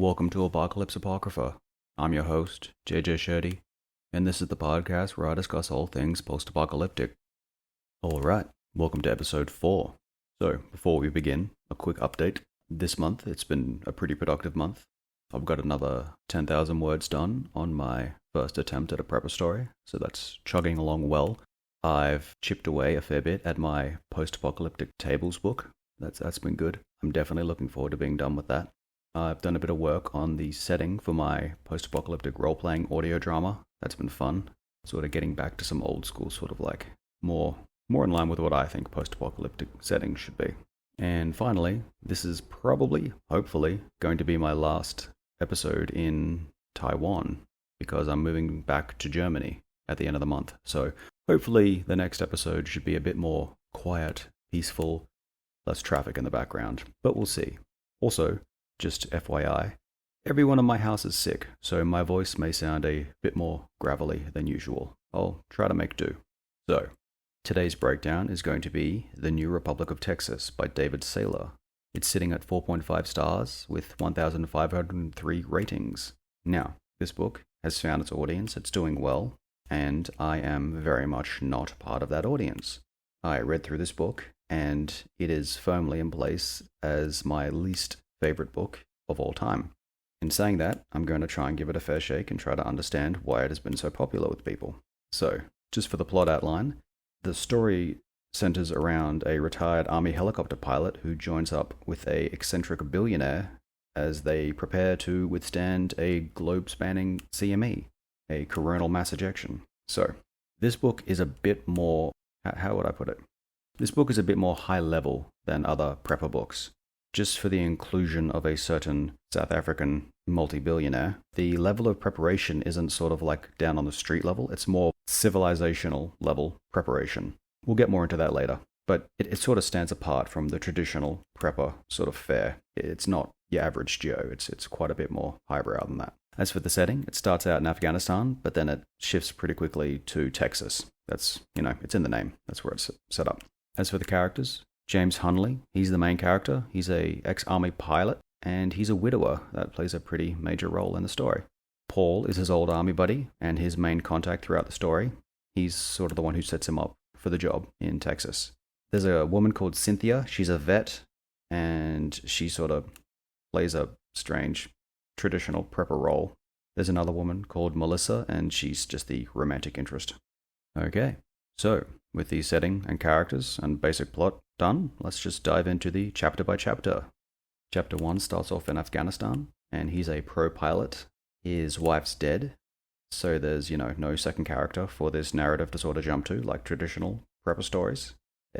Welcome to Apocrypha. I'm your host, JJ Shirty, and this is the podcast where I discuss all things post-apocalyptic. Alright, welcome to episode 4. So, before we begin, a quick update. This month, it's been a pretty productive month. I've got another 10,000 words done on my first attempt at a prepper story, so that's chugging along well. I've chipped away a fair bit at my post-apocalyptic tables book. That's been good. I'm definitely looking forward to being done with that. I've done a bit of work on the setting for my post-apocalyptic role-playing audio drama. That's been fun. Sort of getting back to some old school, sort of like more in line with what I think post-apocalyptic settings should be. And finally, this is probably, hopefully, going to be my last episode in Taiwan because I'm moving back to Germany at the end of the month. So hopefully the next episode should be a bit more quiet, peaceful, less traffic in the background, but we'll see. Also, just FYI, everyone in my house is sick, so my voice may sound a bit more gravelly than usual. I'll try to make do. So, today's breakdown is going to be The New Republic of Texas by David Saylor. It's sitting at 4.5 stars with 1,503 ratings. Now, this book has found its audience, it's doing well, and I am very much not part of that audience. I read through this book, and it is firmly in place as my least favorite book of all time. In saying that, I'm going to try and give it a fair shake and try to understand why it has been so popular with people. So, just for the plot outline, the story centers around a retired Army helicopter pilot who joins up with a eccentric billionaire as they prepare to withstand a globe-spanning CME, a coronal mass ejection. So, this book is a bit more, how would I put it? This book is a bit more high level than other prepper books. Just for the inclusion of a certain South African multi-billionaire, the level of preparation isn't sort of like down on the street level, it's more civilizational level preparation. We'll get more into that later, but it sort of stands apart from the traditional prepper sort of fare. It's not your average Joe, it's quite a bit more highbrow than that. As for the setting, it starts out in Afghanistan, but then it shifts pretty quickly to Texas. That's, it's in the name, that's where it's set up. As for the characters, James Hunley, he's the main character. He's a ex-army pilot, and he's a widower. That plays a pretty major role in the story. Paul is his old army buddy, and his main contact throughout the story. He's sort of the one who sets him up for the job in Texas. There's a woman called Cynthia. She's a vet, and she sort of plays a strange, traditional prepper role. There's another woman called Melissa, and she's just the romantic interest. Okay, so with the setting and characters and basic plot done, let's just dive into the chapter by chapter. Chapter 1 starts off in Afghanistan, and he's a pro pilot. His wife's dead, so there's, no second character for this narrative to sort of jump to, like traditional prepper stories.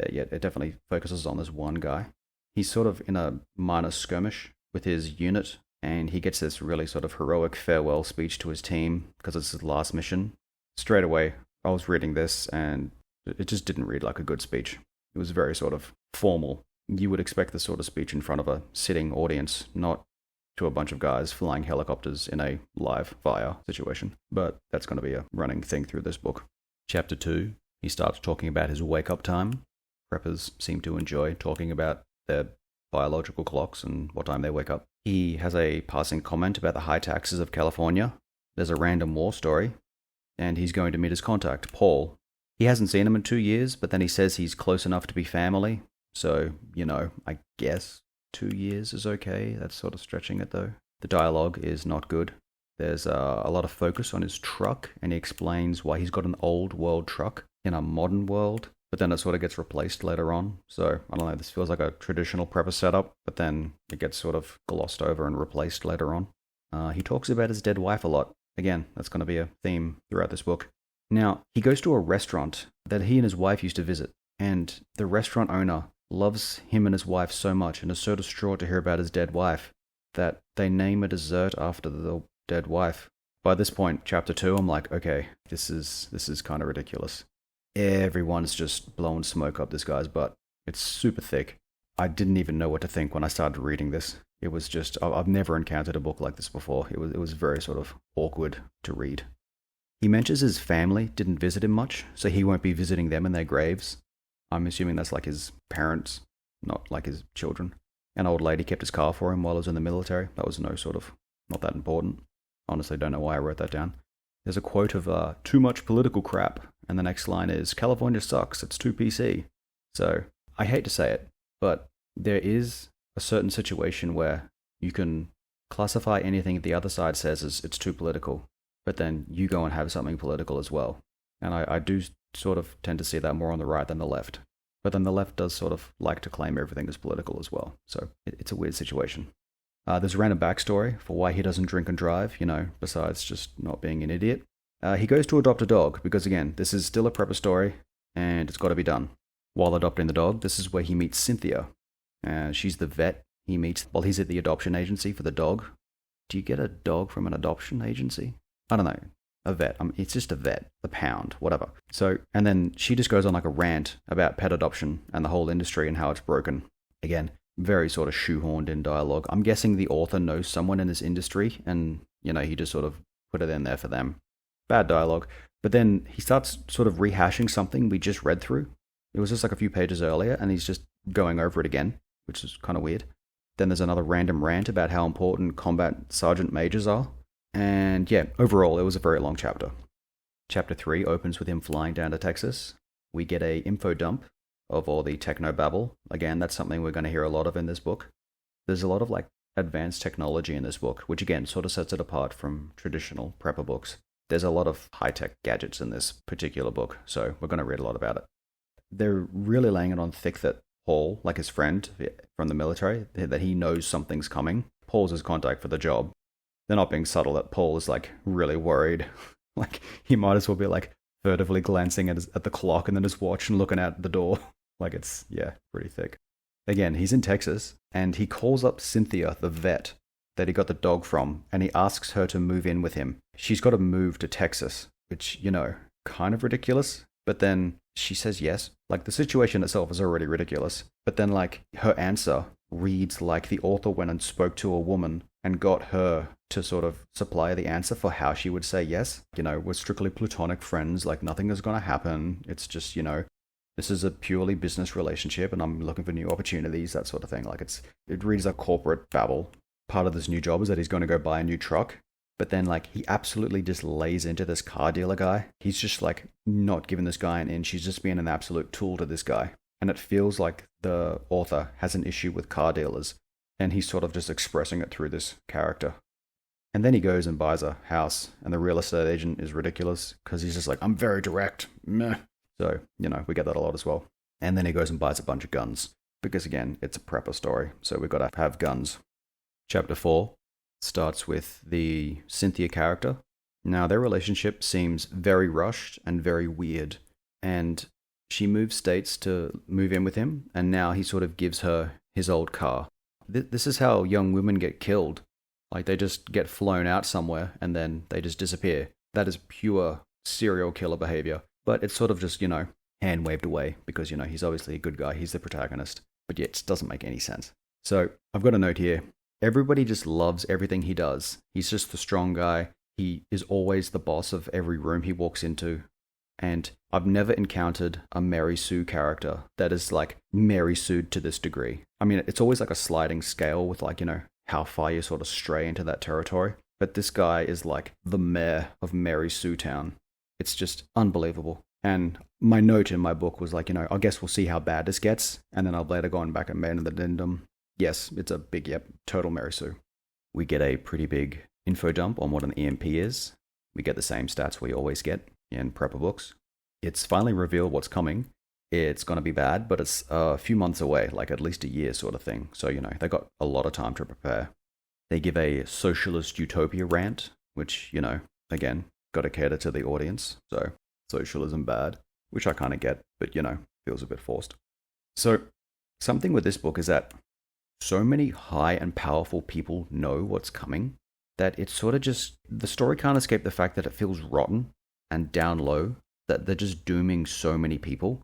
Yet it definitely focuses on this one guy. He's sort of in a minor skirmish with his unit, and he gets this really sort of heroic farewell speech to his team because it's his last mission. Straight away, I was reading this, and it just didn't read like a good speech. It was very sort of formal. You would expect this sort of speech in front of a sitting audience, not to a bunch of guys flying helicopters in a live fire situation. But that's going to be a running thing through this book. Chapter 2, he starts talking about his wake-up time. Preppers seem to enjoy talking about their biological clocks and what time they wake up. He has a passing comment about the high taxes of California. There's a random war story. And he's going to meet his contact, Paul. He hasn't seen him in 2 years, but then he says he's close enough to be family. So, I guess 2 years is okay. That's sort of stretching it, though. The dialogue is not good. There's a lot of focus on his truck, and he explains why he's got an old world truck in a modern world, but then it sort of gets replaced later on. So, I don't know, this feels like a traditional prepper setup, but then it gets sort of glossed over and replaced later on. He talks about his dead wife a lot. Again, that's going to be a theme throughout this book. Now, he goes to a restaurant that he and his wife used to visit, and the restaurant owner loves him and his wife so much and is so distraught to hear about his dead wife that they name a dessert after the dead wife. By this point, chapter 2, I'm like, okay, this is kind of ridiculous. Everyone's just blowing smoke up this guy's butt. It's super thick. I didn't even know what to think when I started reading this. It was just, I've never encountered a book like this before. It was very sort of awkward to read. He mentions his family didn't visit him much, so he won't be visiting them in their graves. I'm assuming that's like his parents, not like his children. An old lady kept his car for him while he was in the military. That was no sort of not that important. Honestly, don't know why I wrote that down. There's a quote of too much political crap, and the next line is California sucks, it's too PC. So I hate to say it, but there is a certain situation where you can classify anything the other side says as it's too political, but then you go and have something political as well. And I do sort of tend to see that more on the right than the left. But then the left does sort of like to claim everything is political as well. So it's a weird situation. There's a random backstory for why he doesn't drink and drive, besides just not being an idiot. He goes to adopt a dog because, again, this is still a prepper story and it's got to be done. While adopting the dog, this is where he meets Cynthia. She's the vet he meets while he's at the adoption agency for the dog. Do you get a dog from an adoption agency? I don't know. A vet. It's just a vet. The pound. Whatever. So, and then she just goes on like a rant about pet adoption and the whole industry and how it's broken. Again, very sort of shoehorned in dialogue. I'm guessing the author knows someone in this industry and, he just sort of put it in there for them. Bad dialogue. But then he starts sort of rehashing something we just read through. It was just like a few pages earlier and he's just going over it again, which is kind of weird. Then there's another random rant about how important combat sergeant majors are. And yeah, overall, it was a very long chapter. Chapter 3 opens with him flying down to Texas. We get a info dump of all the technobabble. Again, that's something we're going to hear a lot of in this book. There's a lot of advanced technology in this book, which again sort of sets it apart from traditional prepper books. There's a lot of high-tech gadgets in this particular book, so we're going to read a lot about it. They're really laying it on thick that Paul, like his friend from the military, that he knows something's coming. Paul's his contact for the job. They're not being subtle that Paul is really worried. He might as well be furtively glancing at the clock and then his watch and looking out the door. It's, yeah, pretty thick. Again, he's in Texas and he calls up Cynthia, the vet that he got the dog from, and he asks her to move in with him. She's got to move to Texas, which, kind of ridiculous. But then she says yes. The situation itself is already ridiculous. But then her answer reads like the author went and spoke to a woman and got her to sort of supply the answer for how she would say yes. We're strictly platonic friends, nothing is going to happen. It's just, this is a purely business relationship and I'm looking for new opportunities, that sort of thing. It reads like corporate babble. Part of this new job is that he's going to go buy a new truck. But then he absolutely just lays into this car dealer guy. He's just not giving this guy an inch. He's just being an absolute tool to this guy. And it feels like the author has an issue with car dealers. And he's sort of just expressing it through this character. And then he goes and buys a house, and the real estate agent is ridiculous because he's just I'm very direct. Meh. So, we get that a lot as well. And then he goes and buys a bunch of guns because, again, it's a prepper story, so we've got to have guns. Chapter 4 starts with the Cynthia character. Now, their relationship seems very rushed and very weird, and she moves states to move in with him, and now he sort of gives her his old car. This is how young women get killed. They just get flown out somewhere and then they just disappear. That is pure serial killer behavior. But it's sort of just, hand waved away because, he's obviously a good guy. He's the protagonist. But yet it doesn't make any sense. So I've got a note here. Everybody just loves everything he does. He's just the strong guy. He is always the boss of every room he walks into. And I've never encountered a Mary Sue character that is Mary Sue'd to this degree. I mean, it's always a sliding scale with how far you sort of stray into that territory. But this guy is the mayor of Mary Sue Town. It's just unbelievable. And my note in my book was I guess we'll see how bad this gets. And then I'll later go on back and made an addendum. Yes, it's a big, total Mary Sue. We get a pretty big info dump on what an EMP is. We get the same stats we always get in prepper books. It's finally revealed what's coming. It's going to be bad, but it's a few months away, at least a year sort of thing. So, they got a lot of time to prepare. They give a socialist utopia rant, which, again, got to cater to the audience. So, socialism bad, which I kind of get, but, feels a bit forced. So, something with this book is that so many high and powerful people know what's coming that it's sort of just, the story can't escape the fact that it feels rotten and down low, that they're just dooming so many people.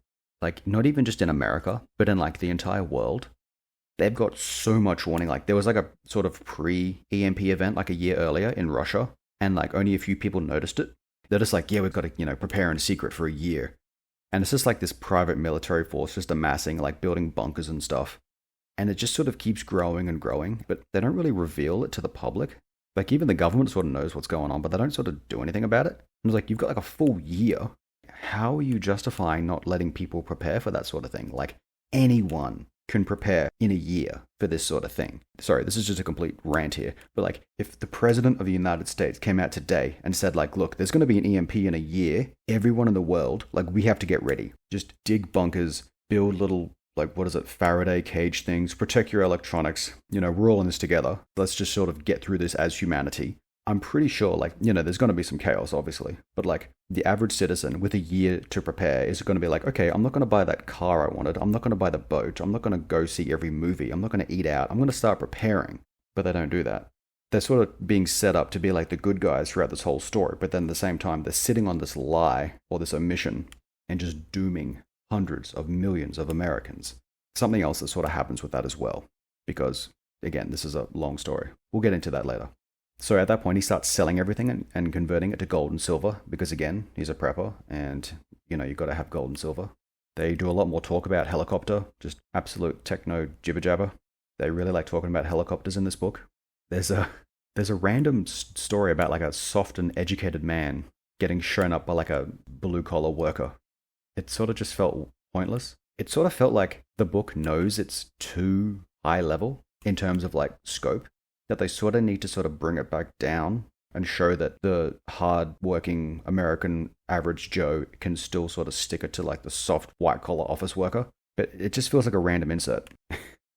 Not even just in America, but in the entire world. They've got so much warning. There was a sort of pre-EMP event a year earlier in Russia, and only a few people noticed it. They're just yeah, we've got to, prepare in secret for a year. And it's just this private military force just amassing, building bunkers and stuff. And it just sort of keeps growing and growing, but they don't really reveal it to the public. Like, even the government sort of knows what's going on, but they don't sort of do anything about it. And it's like, you've got like a full year. How are you justifying not letting people prepare for that sort of thing? Like, anyone can prepare in a year for this sort of thing. Sorry, this is just a complete rant here. But like, if the president of the United States came out today and said like, look, there's going to be an EMP in a year, everyone in the world, like, we have to get ready. Just dig bunkers, build little, like, what is it, Faraday cage things, protect your electronics. We're all in this together. Let's just sort of get through this as humanity. I'm pretty sure, like, there's going to be some chaos, obviously. But, like, the average citizen with a year to prepare is going to be like, okay, I'm not going to buy that car I wanted. I'm not going to buy the boat. I'm not going to go see every movie. I'm not going to eat out. I'm going to start preparing. But they don't do that. They're sort of being set up to be like the good guys throughout this whole story. But then at the same time, they're sitting on this lie or this omission and just dooming hundreds of millions of Americans. Something else that sort of happens with that as well. Because, again, this is a long story. We'll get into that later. So at that point, he starts selling everything and converting it to gold and silver because, again, he's a prepper and, you've got to have gold and silver. They do a lot more talk about helicopter, just absolute techno jibber jabber. They really like talking about helicopters in this book. There's a random story about like a soft and educated man getting shown up by like a blue collar worker. It sort of just felt pointless. It sort of felt like the book knows it's too high level in terms of like scope, that they sort of need to sort of bring it back down and show that the hard-working American average Joe can still sort of stick it to like the soft white-collar office worker. But it just feels like a random insert.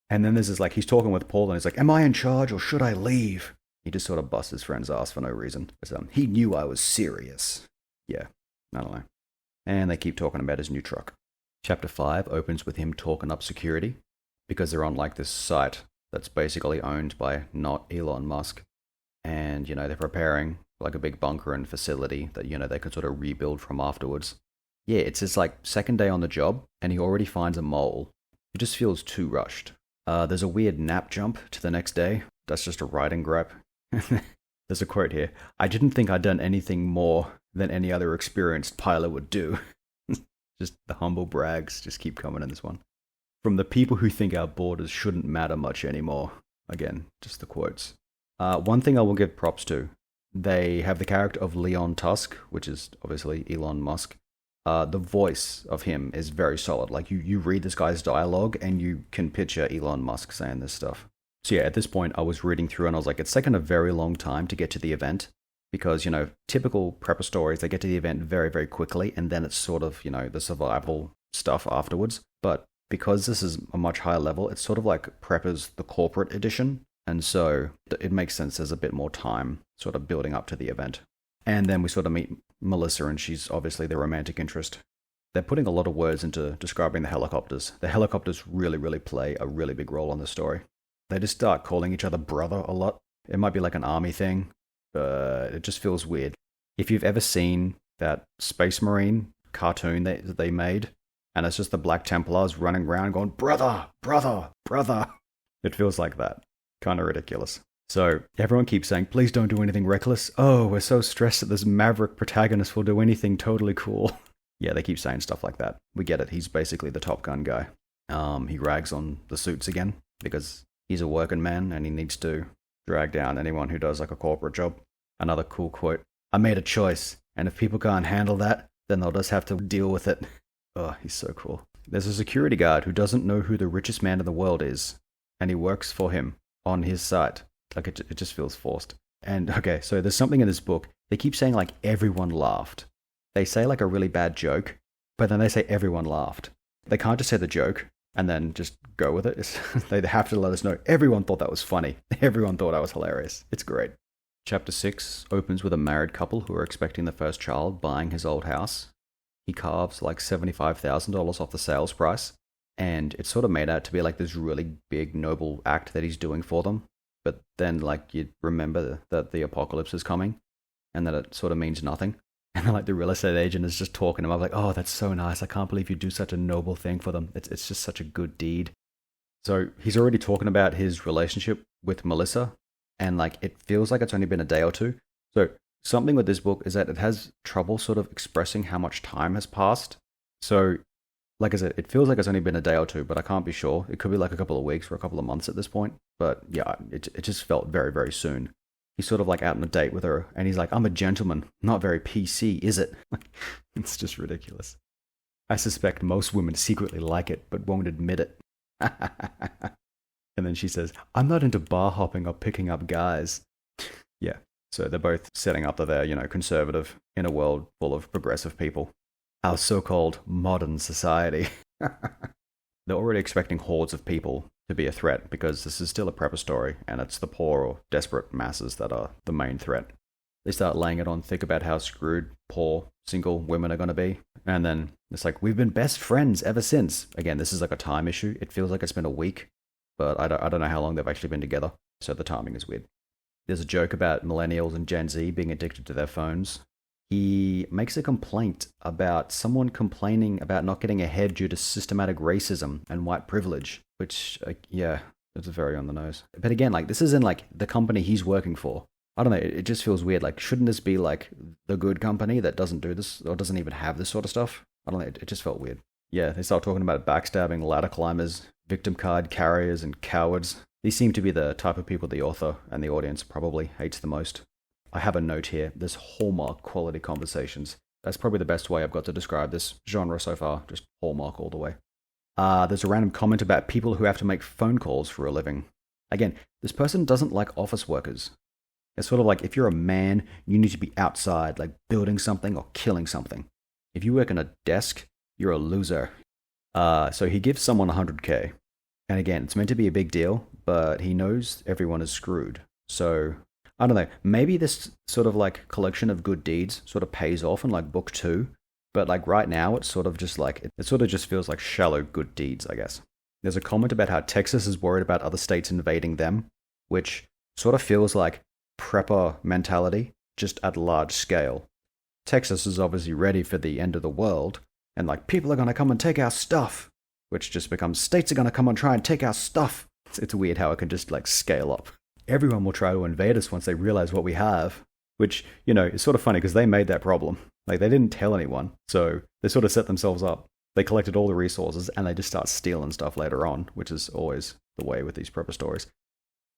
And then there's this like, he's talking with Paul and he's like, am I in charge or should I leave? He just sort of busts his friend's ass for no reason. He knew I was serious. Yeah, I don't know. And they keep talking about his new truck. Chapter 5 opens with him talking up security because they're on like this site that's basically owned by not Elon Musk. And, they're preparing like a big bunker and facility that, they can sort of rebuild from afterwards. Yeah, it's his like second day on the job and he already finds a mole. It just feels too rushed. There's a weird nap jump to the next day. That's just a writing gripe. There's a quote here. I didn't think I'd done anything more than any other experienced pilot would do. Just the humble brags just keep coming in this one. From the people who think our borders shouldn't matter much anymore. Again, just the quotes. One thing I will give props to. They have the character of Leon Tusk, which is obviously Elon Musk. The voice of him is very solid. Like, you read this guy's dialogue and you can picture Elon Musk saying this stuff. So yeah, at this point I was reading through and I was like, it's taken a very long time to get to the event. Because, typical prepper stories, they get to the event very, very quickly and then it's sort of, the survival stuff afterwards. But because this is a much higher level, it's sort of like Prepper's the corporate edition. And so it makes sense there's a bit more time sort of building up to the event. And then we sort of meet Melissa and she's obviously the romantic interest. They're putting a lot of words into describing the helicopters. The helicopters really, really play a really big role in the story. They just start calling each other brother a lot. It might be like an army thing, but it just feels weird. If you've ever seen that Space Marine cartoon that they made, and it's just the Black Templars running around going, brother, brother, brother. It feels like that. Kind of ridiculous. So everyone keeps saying, please don't do anything reckless. Oh, we're so stressed that this maverick protagonist will do anything totally cool. Yeah, they keep saying stuff like that. We get it. He's basically the Top Gun guy. He rags on the suits again because he's a working man and he needs to drag down anyone who does like a corporate job. Another cool quote. I made a choice, and if people can't handle that, then they'll just have to deal with it. Oh, he's so cool. There's a security guard who doesn't know who the richest man in the world is, and he works for him on his site. Like, it just feels forced. And, okay, so there's something in this book. They keep saying, like, everyone laughed. They say, like, a really bad joke, but then they say everyone laughed. They can't just say the joke and then just go with it. They have to let us know everyone thought that was funny. Everyone thought I was hilarious. It's great. Chapter 6 opens with a married couple who are expecting the first child buying his old house. He carves like $75,000 off the sales price, and it's sort of made out to be like this really big, noble act that he's doing for them. But then, like, you remember that the apocalypse is coming, and that it sort of means nothing. And then, like, the real estate agent is just talking to him. I'm like, oh, that's so nice. I can't believe you do such a noble thing for them. It's just such a good deed. So he's already talking about his relationship with Melissa, and, like, it feels like it's only been a day or two. So something with this book is that it has trouble sort of expressing how much time has passed. So, like I said, it feels like it's only been a day or two, but I can't be sure. It could be like a couple of weeks or a couple of months at this point. But yeah, it just felt very, very soon. He's sort of like out on a date with her, and he's like, I'm a gentleman. Not very PC, is it? It's just ridiculous. I suspect most women secretly like it, but won't admit it. And then she says, I'm not into bar hopping or picking up guys. Yeah, so they're both setting up that they're, conservative in a world full of progressive people. Our so-called modern society. They're already expecting hordes of people to be a threat because this is still a prepper story and it's the poor or desperate masses that are the main threat. They start laying it on thick about how screwed poor single women are going to be. And then it's like, we've been best friends ever since. Again, this is like a time issue. It feels like it's been a week, but I don't know how long they've actually been together. So the timing is weird. There's a joke about millennials and Gen Z being addicted to their phones. He makes a complaint about someone complaining about not getting ahead due to systematic racism and white privilege, which, yeah, it's very on the nose. But again, like, this isn't like the company he's working for. I don't know, it just feels weird. Like, shouldn't this be like the good company that doesn't do this or doesn't even have this sort of stuff? I don't know, it just felt weird. Yeah, they start talking about backstabbing, ladder climbers, victim card carriers, and cowards. These seem to be the type of people the author and the audience probably hates the most. I have a note here. There's hallmark quality conversations. That's probably the best way I've got to describe this genre so far. Just hallmark all the way. There's a random comment about people who have to make phone calls for a living. Again, this person doesn't like office workers. It's sort of like, if you're a man, you need to be outside, like building something or killing something. If you work in a desk, you're a loser. So he gives someone 100K. And again, it's meant to be a big deal, but he knows everyone is screwed. So I don't know, maybe this sort of like collection of good deeds sort of pays off in like book 2, but like right now it's sort of just like, it sort of just feels like shallow good deeds, I guess. There's a comment about how Texas is worried about other states invading them, which sort of feels like prepper mentality, just at large scale. Texas is obviously ready for the end of the world, and like, people are going to come and take our stuff, which just becomes, states are going to come and try and take our stuff. It's weird how it can just like scale up. Everyone will try to invade us once they realize what we have, which, is sort of funny because they made that problem. Like, they didn't tell anyone, so they sort of set themselves up. They collected all the resources and they just start stealing stuff later on, which is always the way with these prepper stories.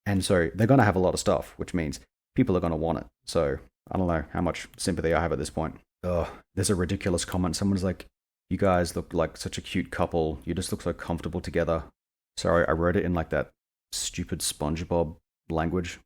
And so they're going to have a lot of stuff, which means people are going to want it. So I don't know how much sympathy I have at this point. There's a ridiculous comment. Someone's like, you guys look like such a cute couple. You just look so comfortable together. Sorry, I wrote it in like that stupid SpongeBob language,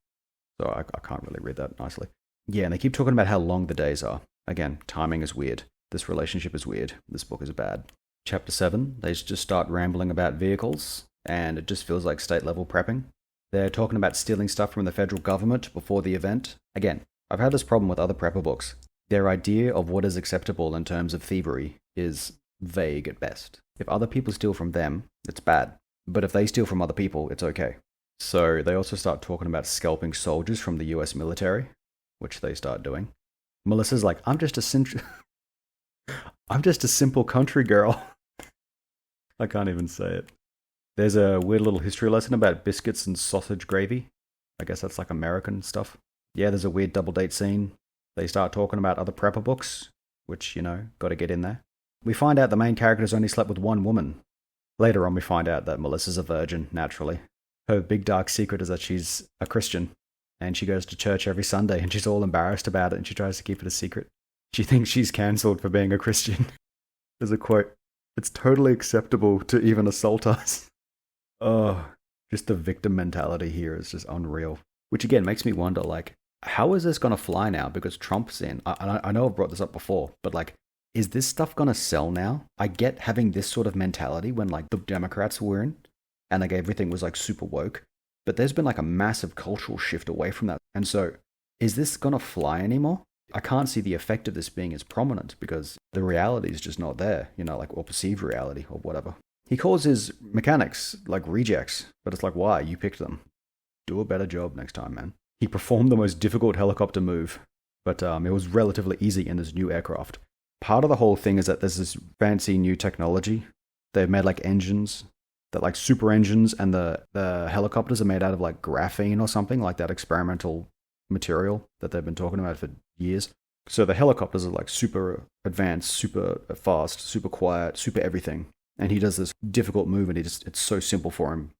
so I can't really read that nicely. Yeah, and they keep talking about how long the days are. Again, timing is weird. This relationship is weird. This book is bad. Chapter 7, they just start rambling about vehicles, and it just feels like state-level prepping. They're talking about stealing stuff from the federal government before the event. Again, I've had this problem with other prepper books. Their idea of what is acceptable in terms of thievery is vague at best. If other people steal from them, it's bad. But if they steal from other people, it's okay. So they also start talking about scalping soldiers from the US military, which they start doing. Melissa's like, I'm just a simple country girl. I can't even say it. There's a weird little history lesson about biscuits and sausage gravy. I guess that's like American stuff. Yeah, there's a weird double date scene. They start talking about other prepper books, which, got to get in there. We find out the main character's only slept with one woman. Later on, we find out that Melissa's a virgin, naturally. Her big dark secret is that she's a Christian, and she goes to church every Sunday, and she's all embarrassed about it, and she tries to keep it a secret. She thinks she's cancelled for being a Christian. There's a quote, "It's totally acceptable to even assault us." Oh, just the victim mentality here is just unreal. Which again makes me wonder, like, how is this going to fly now? Because Trump's in. I know I've brought this up before, but like, is this stuff going to sell now? I get having this sort of mentality when like the Democrats were in, and like everything was like super woke. But there's been like a massive cultural shift away from that. And so, is this going to fly anymore? I can't see the effect of this being as prominent because the reality is just not there, like, or perceived reality or whatever. He calls his mechanics like rejects, but it's like, why? You picked them. Do a better job next time, man. He performed the most difficult helicopter move, but it was relatively easy in this new aircraft. Part of the whole thing is that there's this fancy new technology. They've made like engines that like super engines, and the helicopters are made out of like graphene or something, like that experimental material that they've been talking about for years. So the helicopters are like super advanced, super fast, super quiet, super everything. And he does this difficult move, and it's so simple for him.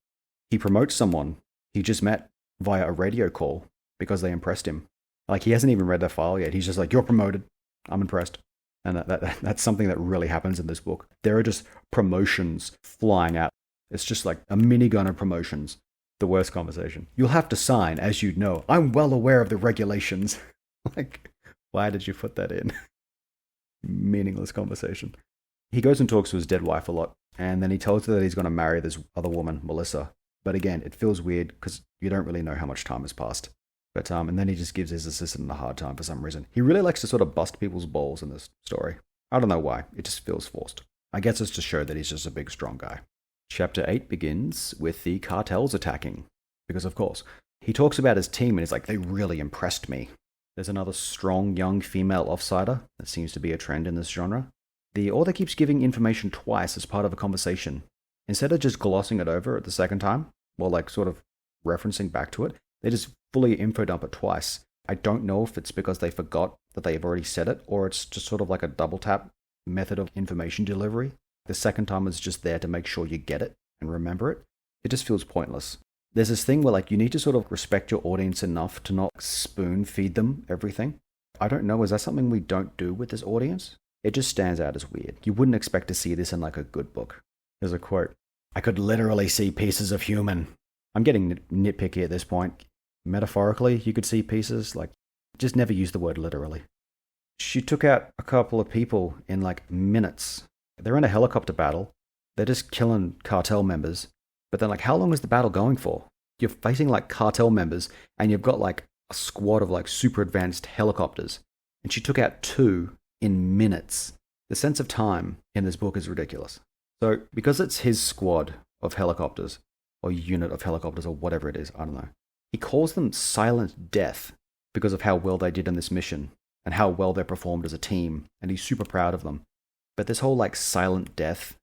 He promotes someone he just met via a radio call because they impressed him. Like, he hasn't even read their file yet. He's just like, you're promoted. I'm impressed. And that's something that really happens in this book. There are just promotions flying out. It's just like a minigun of promotions. The worst conversation. You'll have to sign, as you know. I'm well aware of the regulations. Like, why did you put that in? Meaningless conversation. He goes and talks to his dead wife a lot, and then he tells her that he's going to marry this other woman, Melissa. But again, it feels weird because you don't really know how much time has passed. But and then he just gives his assistant a hard time for some reason. He really likes to sort of bust people's balls in this story. I don't know why. It just feels forced. I guess it's to show that he's just a big, strong guy. Chapter 8 begins with the cartels attacking. Because, of course, he talks about his team and he's like, they really impressed me. There's another strong, young female offsider. That seems to be a trend in this genre. The author keeps giving information twice as part of a conversation. Instead of just glossing it over at the second time, or like sort of referencing back to it, they just fully info dump it twice. I don't know if it's because they forgot that they've already said it, or it's just sort of like a double tap method of information delivery. The second time is just there to make sure you get it and remember it. It just feels pointless. There's this thing where like you need to sort of respect your audience enough to not spoon feed them everything. I don't know, is that something we don't do with this audience? It just stands out as weird. You wouldn't expect to see this in like a good book. There's a quote. I could literally see pieces of human. I'm getting nitpicky at this point. Metaphorically, you could see pieces. Like, just never use the word literally. She took out a couple of people in like minutes. They're in a helicopter battle. They're just killing cartel members. But then like, how long is the battle going for? You're facing like cartel members and you've got like a squad of like super advanced helicopters. And she took out 2 in minutes. The sense of time in this book is ridiculous. So because it's his squad of helicopters, or unit of helicopters, or whatever it is, I don't know, he calls them Silent Death because of how well they did in this mission and how well they performed as a team, and he's super proud of them. But this whole like Silent Death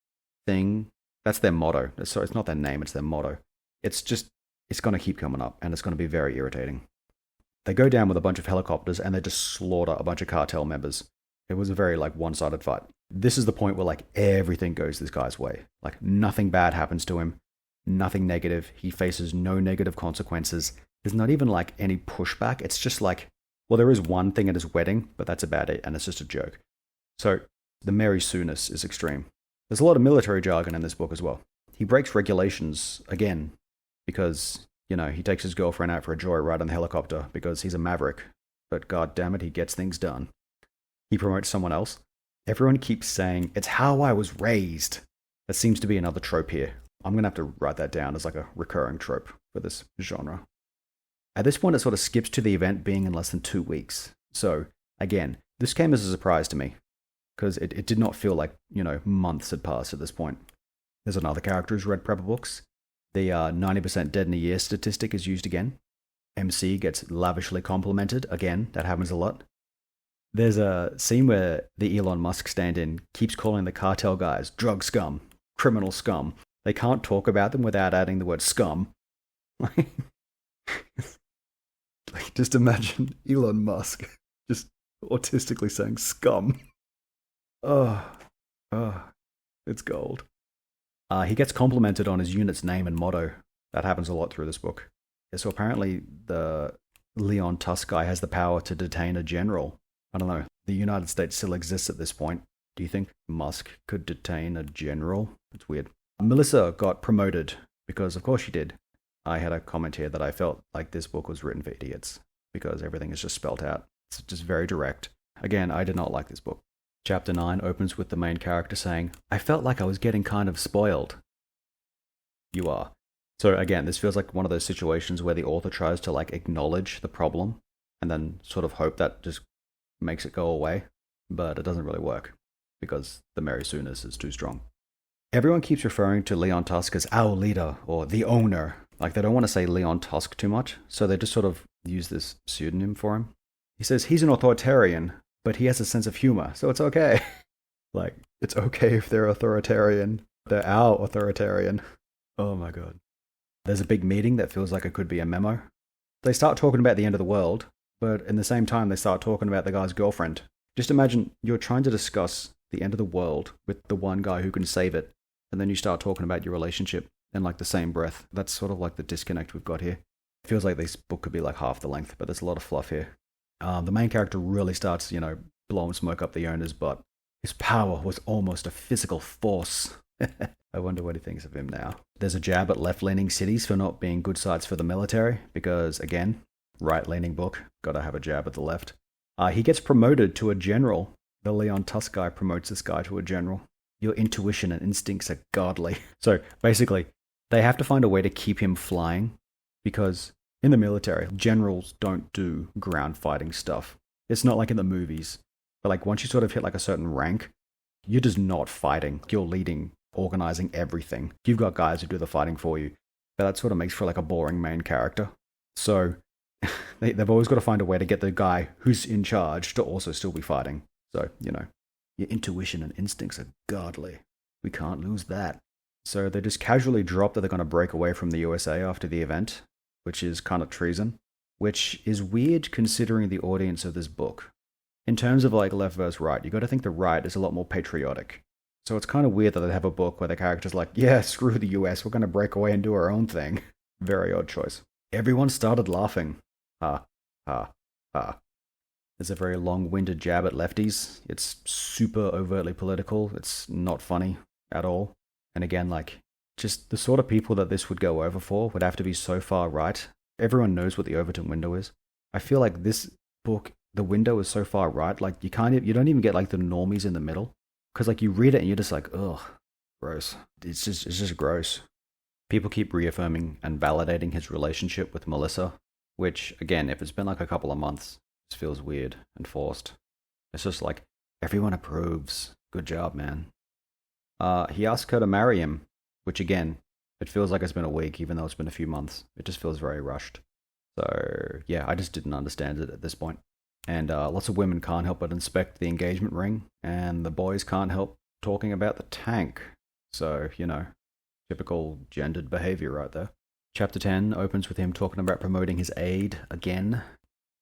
thing, that's their motto. So it's not their name, it's their motto. It's going to keep coming up, and it's going to be very irritating. They go down with a bunch of helicopters and they just slaughter a bunch of cartel members. It was a very like one-sided fight. This is the point where like everything goes this guy's way. Like nothing bad happens to him, nothing negative. He faces no negative consequences. There's not even like any pushback. It's just like, well, there is one thing at his wedding, but that's about it, and it's just a joke. So the Mary Sue-ness is extreme. There's a lot of military jargon in this book as well. He breaks regulations again because, you know, he takes his girlfriend out for a joyride on the helicopter because he's a maverick. But god damn it, he gets things done. He promotes someone else. Everyone keeps saying, it's how I was raised. That seems to be another trope here. I'm going to have to write that down as like a recurring trope for this genre. At this point, it sort of skips to the event being in less than 2 weeks. So, again, this came as a surprise to me because it did not feel like, you know, months had passed at this point. There's another character who's read prepper books. The 90% dead in a year statistic is used again. MC gets lavishly complimented. Again, that happens a lot. There's a scene where the Elon Musk stand-in keeps calling the cartel guys drug scum, criminal scum. They can't talk about them without adding the word scum. Like, just imagine Elon Musk just autistically saying scum. Oh, it's gold. He gets complimented on his unit's name and motto. That happens a lot through this book. So apparently the Leon Tusk guy has the power to detain a general. I don't know. The United States still exists at this point. Do you think Musk could detain a general? It's weird. Melissa got promoted because, of course, she did. I had a comment here that I felt like this book was written for idiots because everything is just spelt out. It's just very direct. Again, I did not like this book. Chapter 9 opens with the main character saying, I felt like I was getting kind of spoiled. You are. So again, this feels like one of those situations where the author tries to like acknowledge the problem and then sort of hope that just makes it go away, but it doesn't really work because the Mary Sue-ness is too strong. Everyone keeps referring to Leon Tusk as our leader or the owner. Like they don't want to say Leon Tusk too much, so they just sort of use this pseudonym for him. He says he's an authoritarian, but he has a sense of humor, so it's okay. Like, it's okay if they're authoritarian. They're our authoritarian. Oh my god. There's a big meeting that feels like it could be a memo. They start talking about the end of the world, but in the same time they start talking about the guy's girlfriend. Just imagine you're trying to discuss the end of the world with the one guy who can save it, and then you start talking about your relationship in like the same breath. That's sort of like the disconnect we've got here. It feels like this book could be like half the length, but there's a lot of fluff here. The main character really starts, blowing smoke up the owner's butt. His power was almost a physical force. I wonder what he thinks of him now. There's a jab at left-leaning cities for not being good sites for the military, because, again, right-leaning book, gotta have a jab at the left. He gets promoted to a general. The Leon Tusk guy promotes this guy to a general. Your intuition and instincts are godly. So, basically, they have to find a way to keep him flying, because in the military, generals don't do ground fighting stuff. It's not like in the movies. But like once you sort of hit like a certain rank, you're just not fighting. You're leading, organizing everything. You've got guys who do the fighting for you. But that sort of makes for like a boring main character. So they've always got to find a way to get the guy who's in charge to also still be fighting. So, your intuition and instincts are godly. We can't lose that. So they just casually drop that they're going to break away from the USA after the event, which is kind of treason, which is weird considering the audience of this book. In terms of like left versus right, you got to think the right is a lot more patriotic. So it's kind of weird that they have a book where the character's like, yeah, screw the US, we're going to break away and do our own thing. Very odd choice. Everyone started laughing. Ha, ha, ha. There's a very long-winded jab at lefties. It's super overtly political. It's not funny at all. And again, like, just the sort of people that this would go over for would have to be so far right. Everyone knows what the Overton window is. I feel like this book, the window is so far right, like you don't even get like the normies in the middle. Because like you read it and you're just like, ugh, gross. It's just gross. People keep reaffirming and validating his relationship with Melissa, which again, if it's been like a couple of months, it feels weird and forced. It's just like, everyone approves. Good job, man. He asked her to marry him, which again, it feels like it's been a week, even though it's been a few months. It just feels very rushed. So yeah, I just didn't understand it at this point. And lots of women can't help but inspect the engagement ring, and the boys can't help talking about the tank. So, typical gendered behavior right there. Chapter 10 opens with him talking about promoting his aide again.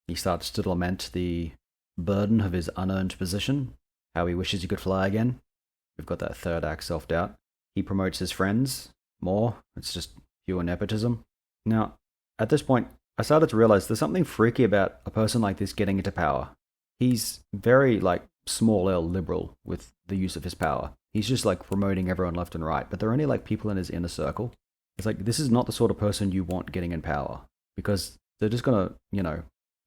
He starts to lament the burden of his unearned position, how he wishes he could fly again. We've got that third act self-doubt. He promotes his friends more. It's just pure nepotism. Now, at this point, I started to realize there's something freaky about a person like this getting into power. He's very, small L liberal with the use of his power. He's just, promoting everyone left and right, but they're only, people in his inner circle. It's like, this is not the sort of person you want getting in power, because they're just gonna,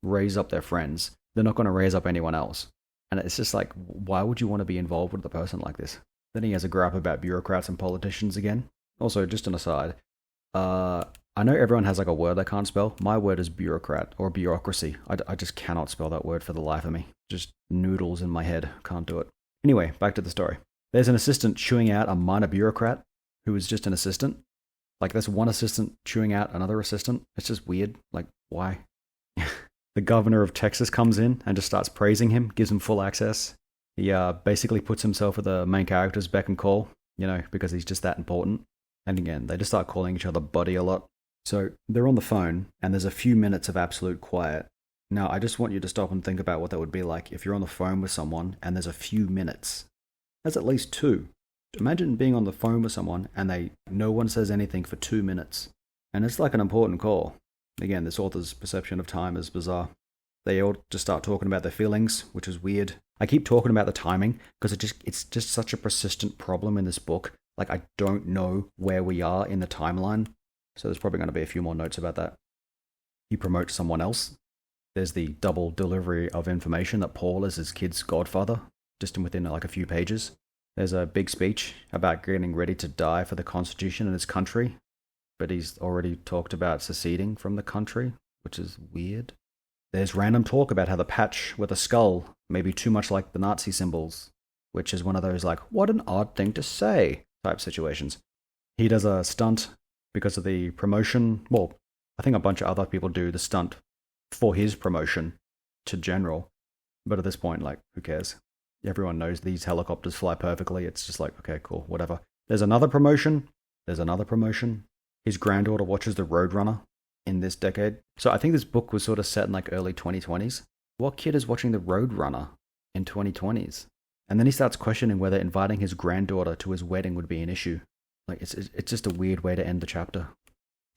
raise up their friends. They're not gonna raise up anyone else. And it's just like, why would you want to be involved with a person like this? Then he has a gripe about bureaucrats and politicians again. Also, just an aside, I know everyone has a word they can't spell. My word is bureaucrat or bureaucracy. I just cannot spell that word for the life of me. Just noodles in my head. Can't do it. Anyway, back to the story. There's an assistant chewing out a minor bureaucrat who is just an assistant. There's one assistant chewing out another assistant. It's just weird. Why? The governor of Texas comes in and just starts praising him, gives him full access. He basically puts himself at the main character's beck and call, because he's just that important. And again, they just start calling each other buddy a lot. So they're on the phone, and there's a few minutes of absolute quiet. Now, I just want you to stop and think about what that would be like if you're on the phone with someone and there's a few minutes. That's at least 2. Imagine being on the phone with someone and no one says anything for 2 minutes. And it's like an important call. Again, this author's perception of time is bizarre. They all just start talking about their feelings, which is weird. I keep talking about the timing because it's just such a persistent problem in this book. I don't know where we are in the timeline. So there's probably going to be a few more notes about that. He promotes someone else. There's the double delivery of information that Paul is his kid's godfather, just within a few pages. There's a big speech about getting ready to die for the Constitution and his country, but he's already talked about seceding from the country, which is weird. There's random talk about how the patch with a skull may be too much like the Nazi symbols, which is one of those what an odd thing to say type situations. He does a stunt because of the promotion. Well, I think a bunch of other people do the stunt for his promotion to general. But at this point, who cares? Everyone knows these helicopters fly perfectly. It's just okay, cool, whatever. There's another promotion. His granddaughter watches The Roadrunner in this decade. So I think this book was sort of set in early 2020s. What kid is watching The Roadrunner in 2020s? And then he starts questioning whether inviting his granddaughter to his wedding would be an issue. It's just a weird way to end the chapter.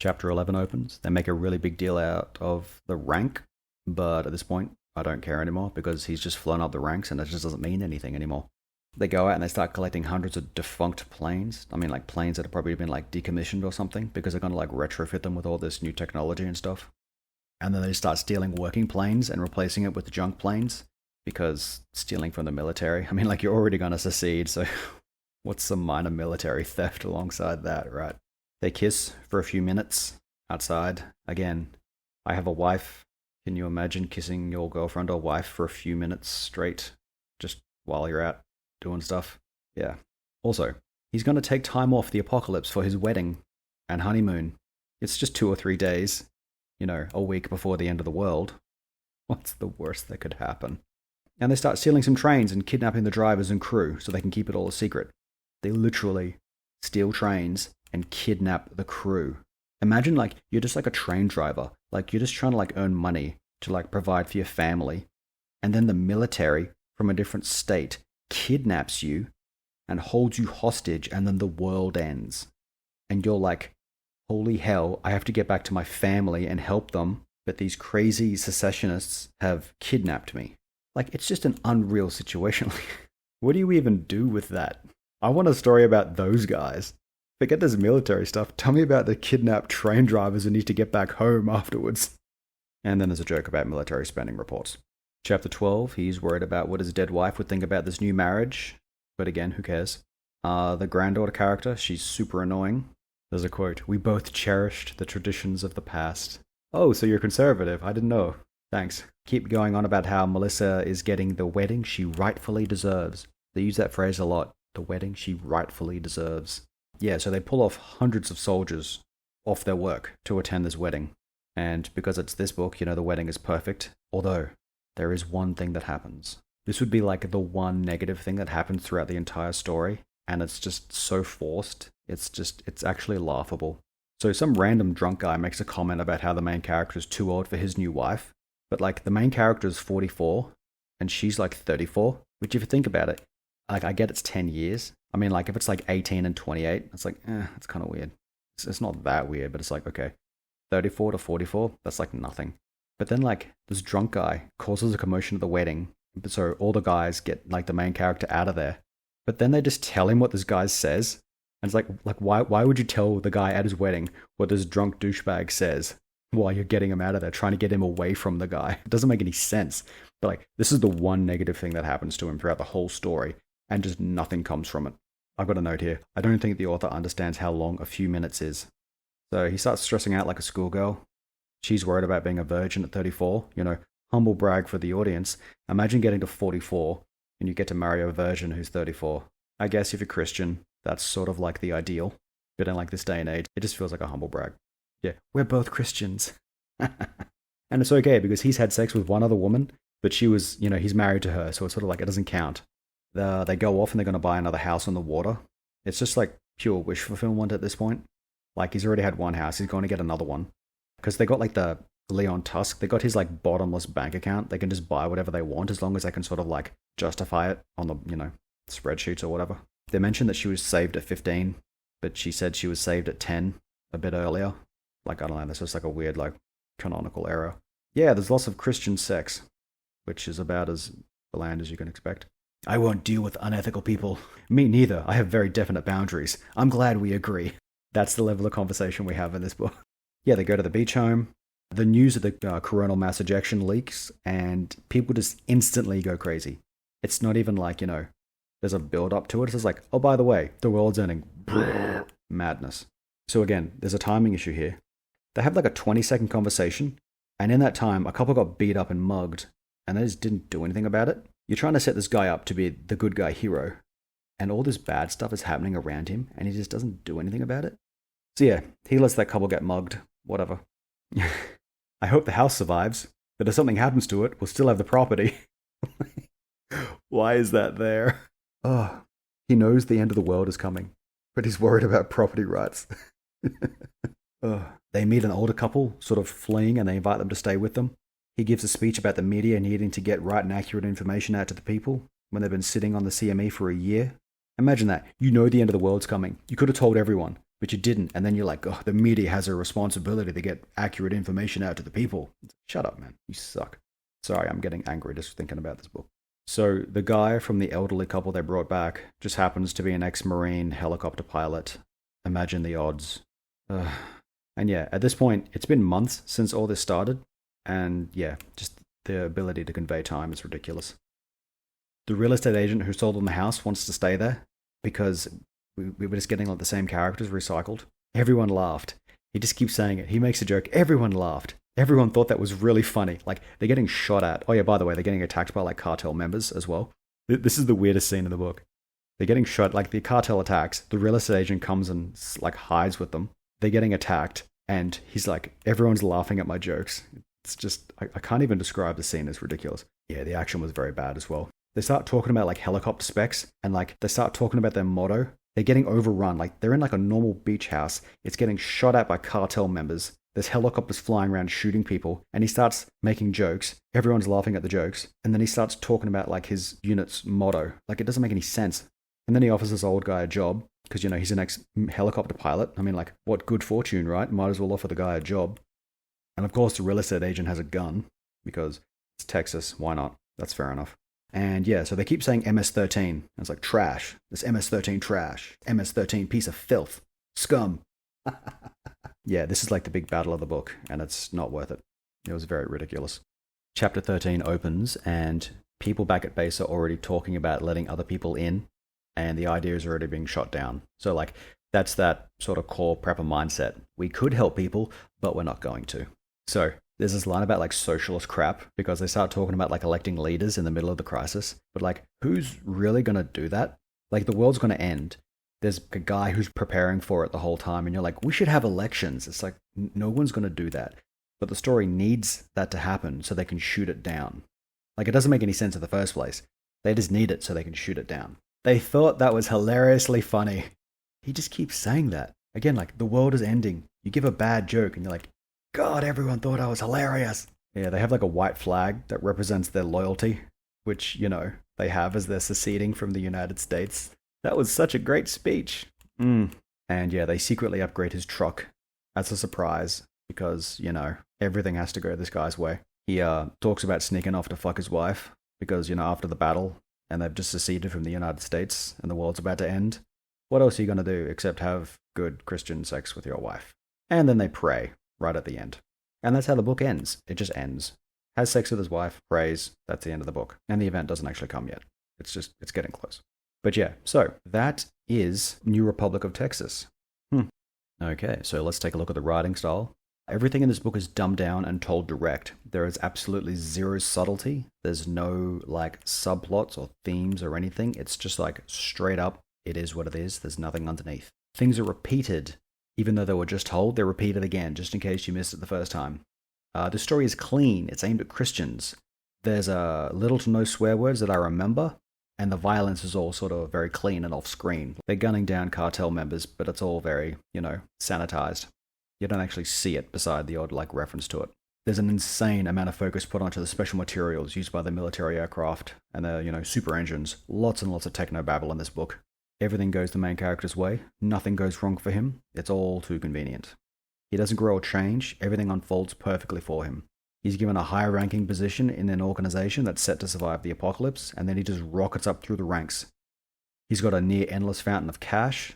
Chapter 11 opens. They make a really big deal out of the rank, but at this point, I don't care anymore because he's just flown up the ranks and it just doesn't mean anything anymore. They go out and they start collecting hundreds of defunct planes. I mean, like planes that have probably been like decommissioned or something because they're going to like retrofit them with all this new technology and stuff. And then they start stealing working planes and replacing it with junk planes because stealing from the military. I mean, like you're already going to secede, so what's some minor military theft alongside that, right? They kiss for a few minutes outside. Again, I have a wife. Can you imagine kissing your girlfriend or wife for a few minutes straight just while you're out doing stuff? Yeah. Also, he's going to take time off the apocalypse for his wedding and honeymoon. It's just 2 or 3 days, a week before the end of the world. What's the worst that could happen? And they start stealing some trains and kidnapping the drivers and crew so they can keep it all a secret. They literally steal trains and kidnap the crew. Imagine like you're just like a train driver, like you're just trying to like earn money to like provide for your family, and then the military from a different state kidnaps you and holds you hostage, and then the world ends. And you're like, holy hell, I have to get back to my family and help them, but these crazy secessionists have kidnapped me. Like, it's just an unreal situation. What do you even do with that? I want a story about those guys. Forget this military stuff. Tell me about the kidnapped train drivers who need to get back home afterwards. And then there's a joke about military spending reports. Chapter 12, he's worried about what his dead wife would think about this new marriage. But again, who cares? The granddaughter character, she's super annoying. There's a quote, "We both cherished the traditions of the past." Oh, so you're conservative. I didn't know. Thanks. Keep going on about how Melissa is getting the wedding she rightfully deserves. They use that phrase a lot. The wedding she rightfully deserves. Yeah, so they pull off hundreds of soldiers off their work to attend this wedding. And because it's this book, the wedding is perfect. Although, there is one thing that happens. This would be like the one negative thing that happens throughout the entire story. And it's just so forced. It's actually laughable. So some random drunk guy makes a comment about how the main character is too old for his new wife. But like the main character is 44 and she's like 34. Which if you think about it, like I get it's 10 years. I mean, like if it's like 18 and 28, it's like, it's kind of weird. It's not that weird, but it's like, okay, 34 to 44, that's like nothing. But then like this drunk guy causes a commotion at the wedding. So all the guys get like the main character out of there. But then they just tell him what this guy says. And it's like why would you tell the guy at his wedding what this drunk douchebag says while you're getting him out of there, trying to get him away from the guy? It doesn't make any sense. But like, this is the one negative thing that happens to him throughout the whole story. And just nothing comes from it. I've got a note here. I don't think the author understands how long a few minutes is. So he starts stressing out like a schoolgirl. She's worried about being a virgin at 34. Humble brag for the audience. Imagine getting to 44 and you get to marry a virgin who's 34. I guess if you're Christian, that's sort of like the ideal. But in like this day and age, it just feels like a humble brag. Yeah, we're both Christians. And it's okay because he's had sex with one other woman, but she was, he's married to her. So it's sort of like it doesn't count. They go off and they're going to buy another house on the water. It's just like pure wish fulfillment at this point. Like he's already had one house, he's going to get another one. Because they got like the Leon Tusk, they got his like bottomless bank account. They can just buy whatever they want as long as they can sort of like justify it on the, spreadsheets or whatever. They mentioned that she was saved at 15, but she said she was saved at 10 a bit earlier. Like, I don't know, that's just like a weird like canonical error. Yeah, there's lots of Christian sex, which is about as bland as you can expect. I won't deal with unethical people. Me neither. I have very definite boundaries. I'm glad we agree. That's the level of conversation we have in this book. Yeah, they go to the beach home. The news of the coronal mass ejection leaks, and people just instantly go crazy. It's not even like, there's a build up to it. It's just like, oh, by the way, the world's ending. Madness. So again, there's a timing issue here. They have like a 20-second conversation, and in that time, a couple got beat up and mugged, and they just didn't do anything about it. You're trying to set this guy up to be the good guy hero, and all this bad stuff is happening around him, and he just doesn't do anything about it. So yeah, he lets that couple get mugged. Whatever. I hope the house survives, but if something happens to it, we'll still have the property. Why is that there? Oh, he knows the end of the world is coming, but he's worried about property rights. They meet an older couple, sort of fleeing, and they invite them to stay with them. He gives a speech about the media needing to get right and accurate information out to the people when they've been sitting on the CME for a year. Imagine that. You know the end of the world's coming. You could have told everyone. but you didn't. And then you're like, oh, the media has a responsibility to get accurate information out to the people. Shut up, man. You suck. Sorry, I'm getting angry just thinking about this book. So the guy from the elderly couple they brought back just happens to be an ex-Marine helicopter pilot. Imagine the odds. And yeah, at this point, it's been months since all this started. And yeah, just the ability to convey time is ridiculous. The real estate agent who sold them the house wants to stay there because we were just getting like the same characters recycled. Everyone laughed. He just keeps saying it. He makes a joke. Everyone laughed. Everyone thought that was really funny. Like, they're getting shot at. Oh yeah, by the way, they're getting attacked by like cartel members as well. This is the weirdest scene in the book. They're getting shot, like the cartel attacks. The real estate agent comes and like hides with them. They're getting attacked. And he's like, everyone's laughing at my jokes. It's just, I can't even describe the scene. It's ridiculous. Yeah, the action was very bad as well. They start talking about like helicopter specs and like they start talking about their motto. They're getting overrun. Like they're in like a normal beach house. It's getting shot at by cartel members. There's helicopters flying around shooting people. And he starts making jokes. Everyone's laughing at the jokes. And then he starts talking about like his unit's motto. Like it doesn't make any sense. And then he offers this old guy a job because, you know, he's an ex-helicopter pilot. I mean, like, what good fortune, right? Might as well offer the guy a job. And of course, the real estate agent has a gun because it's Texas. Why not? That's fair enough. And yeah, so they keep saying MS-13. It's like trash. This MS-13 trash. MS-13 piece of filth. Scum. Yeah, this is like the big battle of the book, and it's not worth it. It was very ridiculous. Chapter 13 opens, and people back at base are already talking about letting other people in, and the idea is already being shot down. So like, that's that sort of core prepper mindset. We could help people, but we're not going to. So there's this line about like socialist crap because they start talking about like electing leaders in the middle of the crisis. But like, who's really going to do that? Like, the world's going to end. There's a guy who's preparing for it the whole time. And you're like, we should have elections. It's like, no one's going to do that. But the story needs that to happen so they can shoot it down. Like, it doesn't make any sense in the first place. They just need it so they can shoot it down. They thought that was hilariously funny. He just keeps saying that. Again, like, the world is ending. You give a bad joke and you're like, God, everyone thought I was hilarious. Yeah, they have like a white flag that represents their loyalty, which, you know, they have as they're seceding from the United States. That was such a great speech. And yeah, they secretly upgrade his truck as a surprise because, you know, everything has to go this guy's way. He talks about sneaking off to fuck his wife because, you know, after the battle and they've just seceded from the United States and the world's about to end. What else are you going to do except have good Christian sex with your wife? And then they pray right at the end. And that's how the book ends. It just ends. Has sex with his wife, prays, that's the end of the book. And the event doesn't actually come yet. It's getting close. But yeah, so that is New Republic of Texas. Okay, so let's take a look at the writing style. Everything in this book is dumbed down and told direct. There is absolutely zero subtlety. There's no like subplots or themes or anything. It's just like straight up, it is what it is. There's nothing underneath. Things are repeated. Even though they were just told, they're repeated again, just in case you missed it the first time. The story is clean. It's aimed at Christians. There's little to no swear words that I remember, and the violence is all sort of very clean and off-screen. They're gunning down cartel members, but it's all very, you know, sanitized. You don't actually see it beside the odd, like, reference to it. There's an insane amount of focus put onto the special materials used by the military aircraft and the, you know, super engines. Lots and lots of techno-babble in this book. Everything goes the main character's way. Nothing goes wrong for him. It's all too convenient. He doesn't grow or change. Everything unfolds perfectly for him. He's given a high-ranking position in an organization that's set to survive the apocalypse, and then he just rockets up through the ranks. He's got a near-endless fountain of cash,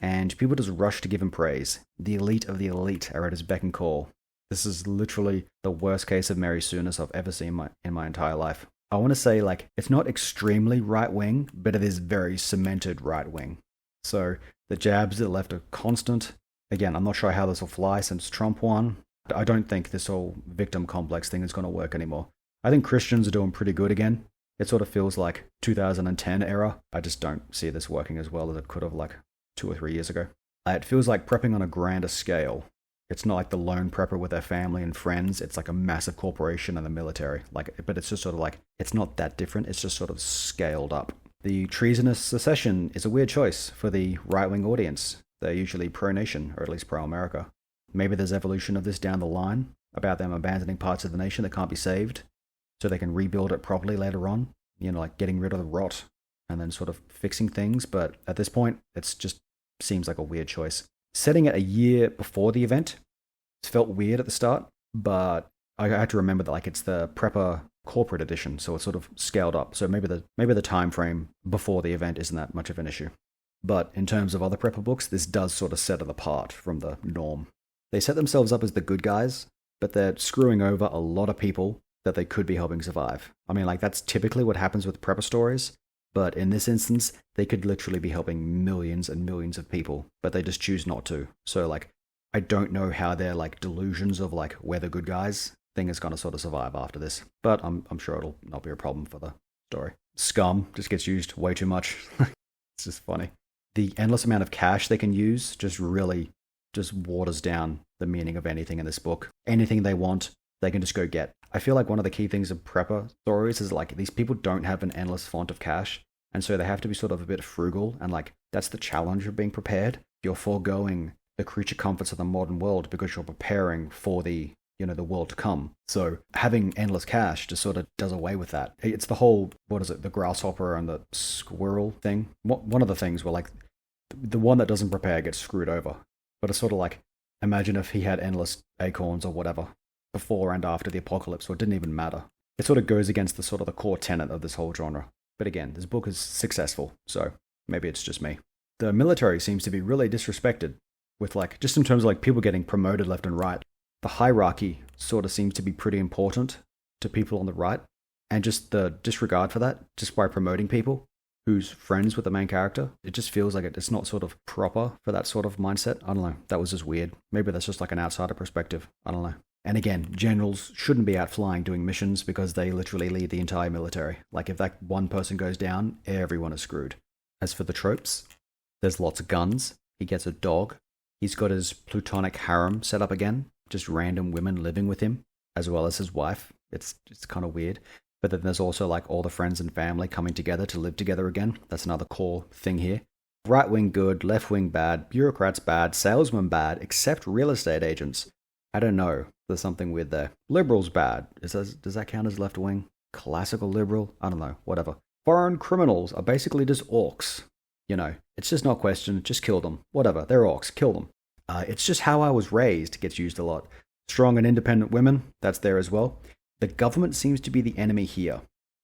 and people just rush to give him praise. The elite of the elite are at his beck and call. This is literally the worst case of Mary Soonis I've ever seen in my entire life. I want to say, like, it's not extremely right-wing, but it is very cemented right-wing. So the jabs that left are constant. Again, I'm not sure how this will fly since Trump won. I don't think this whole victim complex thing is going to work anymore. I think Christians are doing pretty good again. It sort of feels like 2010 era. I just don't see this working as well as it could have like 2 or 3 years ago. It feels like prepping on a grander scale. It's not like the lone prepper with their family and friends. It's like a massive corporation and the military. But it's just sort of like, it's not that different. It's just sort of scaled up. The treasonous secession is a weird choice for the right-wing audience. They're usually pro-nation, or at least pro-America. Maybe there's evolution of this down the line, about them abandoning parts of the nation that can't be saved, so they can rebuild it properly later on. You know, like getting rid of the rot, and then sort of fixing things. But at this point, it's just seems like a weird choice. setting it a year before the event, it felt weird at the start, but I had to remember that like it's the Prepper corporate edition, so it's sort of scaled up. So maybe the time frame before the event isn't that much of an issue. But in terms of other Prepper books, this does sort of set it apart from the norm. They set themselves up as the good guys, but they're screwing over a lot of people that they could be helping survive. I mean, like, that's typically what happens with Prepper stories, but in this instance, they could literally be helping millions and millions of people, but they just choose not to. So, like, I don't know how their, like, delusions of, like, we're the good guys thing is going to sort of survive after this, but I'm sure it'll not be a problem for the story. Scum just gets used way too much. It's just funny. The endless amount of cash they can use just really just waters down the meaning of anything in this book. Anything they want, they can just go get. I feel like one of the key things of Prepper stories is like these people don't have an endless font of cash, and so they have to be sort of a bit frugal, and like that's the challenge of being prepared. You're foregoing the creature comforts of the modern world because you're preparing for the the world to come. So having endless cash just sort of does away with that. It's the whole, what is it, the grasshopper and the squirrel thing. One of the things where like the one that doesn't prepare gets screwed over. But it's sort of like, imagine if he had endless acorns or whatever before and after the apocalypse, or it didn't even matter. It sort of goes against the sort of the core tenet of this whole genre. But again, this book is successful, so maybe it's just me. The military seems to be really disrespected, with like, just in terms of like people getting promoted left and right. The hierarchy sort of seems to be pretty important to people on the right, and just the disregard for that, just by promoting people who's friends with the main character, it just feels like it's not sort of proper for that sort of mindset. I don't know. That was just weird. Maybe that's just like an outsider perspective. I don't know. And again, generals shouldn't be out flying doing missions because they literally lead the entire military. Like if that one person goes down, everyone is screwed. As for the tropes, there's lots of guns. He gets a dog. He's got his plutonic harem set up again. Just random women living with him, as well as his wife. It's kind of weird. But then there's also like all the friends and family coming together to live together again. That's another core thing here. Right wing good, left wing bad, bureaucrats bad, salesmen bad, except real estate agents. I don't know. There's something weird there. Liberals bad. Does that count as left wing? Classical liberal? I don't know. Whatever. Foreign criminals are basically just orcs. It's just not questioned. Just kill them. Whatever. They're orcs. Kill them. It's just how I was raised gets used a lot. Strong and independent women, that's there as well. The government seems to be the enemy here,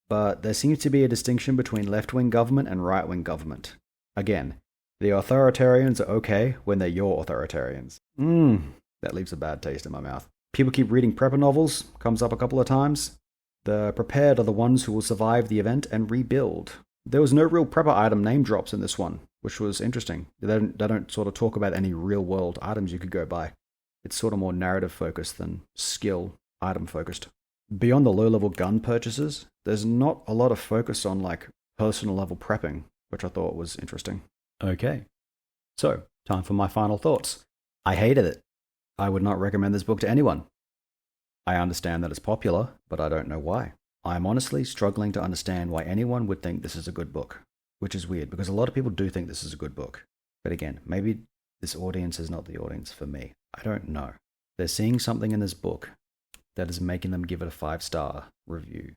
but there seems to be a distinction between left-wing government and right-wing government. Again, the authoritarians are okay when they're your authoritarians. That leaves a bad taste in my mouth. People keep reading Prepper novels, comes up a couple of times. The prepared are the ones who will survive the event and rebuild. There was no real Prepper item name drops in this one, which was interesting. They don't sort of talk about any real-world items you could go buy. It's sort of more narrative-focused than skill item-focused. Beyond the low-level gun purchases, there's not a lot of focus on like personal-level prepping, which I thought was interesting. Okay, so time for my final thoughts. I hated it. I would not recommend this book to anyone. I understand that it's popular, but I don't know why. I'm honestly struggling to understand why anyone would think this is a good book, which is weird because a lot of people do think this is a good book. But again, maybe this audience is not the audience for me. I don't know. They're seeing something in this book that is making them give it a 5-star review,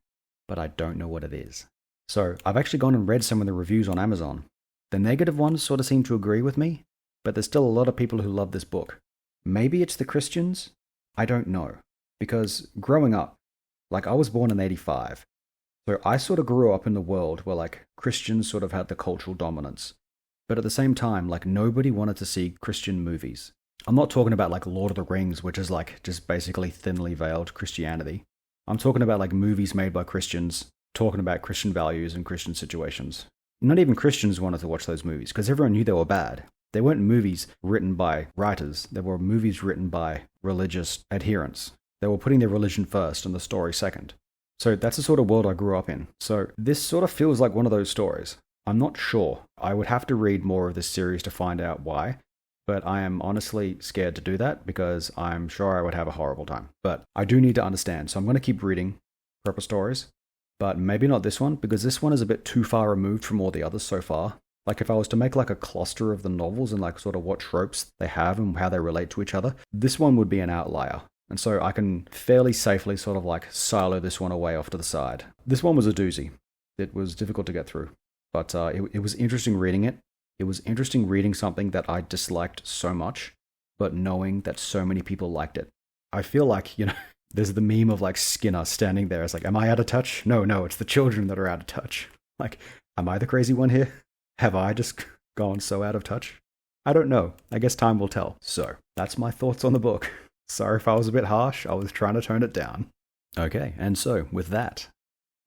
but I don't know what it is. So I've actually gone and read some of the reviews on Amazon. The negative ones sort of seem to agree with me, but there's still a lot of people who love this book. Maybe it's the Christians? I don't know. Because growing up, like I was born in 85, so I sort of grew up in the world where like Christians sort of had the cultural dominance. But at the same time, like nobody wanted to see Christian movies. I'm not talking about like Lord of the Rings, which is like just basically thinly veiled Christianity. I'm talking about like movies made by Christians, talking about Christian values and Christian situations. Not even Christians wanted to watch those movies because everyone knew they were bad. They weren't movies written by writers. They were movies written by religious adherents. They were putting their religion first and the story second. So that's the sort of world I grew up in. So this sort of feels like one of those stories. I'm not sure. I would have to read more of this series to find out why. But I am honestly scared to do that because I'm sure I would have a horrible time. But I do need to understand. So I'm going to keep reading Prepper stories. But maybe not this one because this one is a bit too far removed from all the others so far. Like if I was to make like a cluster of the novels and like sort of what tropes they have and how they relate to each other, this one would be an outlier. And so I can fairly safely sort of like silo this one away off to the side. This one was a doozy. It was difficult to get through, but it was interesting reading it. It was interesting reading something that I disliked so much, but knowing that so many people liked it. I feel like, there's the meme of like Skinner standing there. It's like, am I out of touch? No, it's the children that are out of touch. Like, am I the crazy one here? Have I just gone so out of touch? I don't know. I guess time will tell. So, that's my thoughts on the book. Sorry if I was a bit harsh. I was trying to tone it down. Okay, and so with that,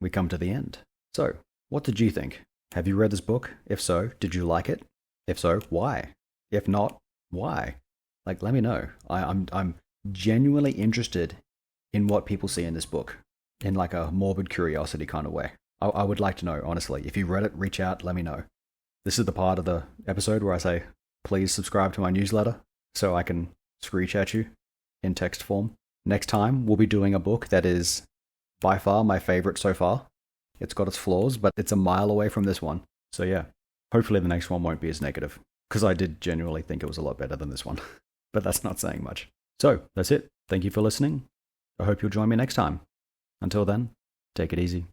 we come to the end. So, what did you think? Have you read this book? If so, did you like it? If so, why? If not, why? Like, let me know. I'm genuinely interested in what people see in this book, in like a morbid curiosity kind of way. I would like to know, honestly. If you read it, reach out, let me know. This is the part of the episode where I say, please subscribe to my newsletter so I can screech at you in text form. Next time, we'll be doing a book that is by far my favorite so far. It's got its flaws, but it's a mile away from this one. So yeah, hopefully the next one won't be as negative, because I did genuinely think it was a lot better than this one. But that's not saying much. So that's it. Thank you for listening. I hope you'll join me next time. Until then, take it easy.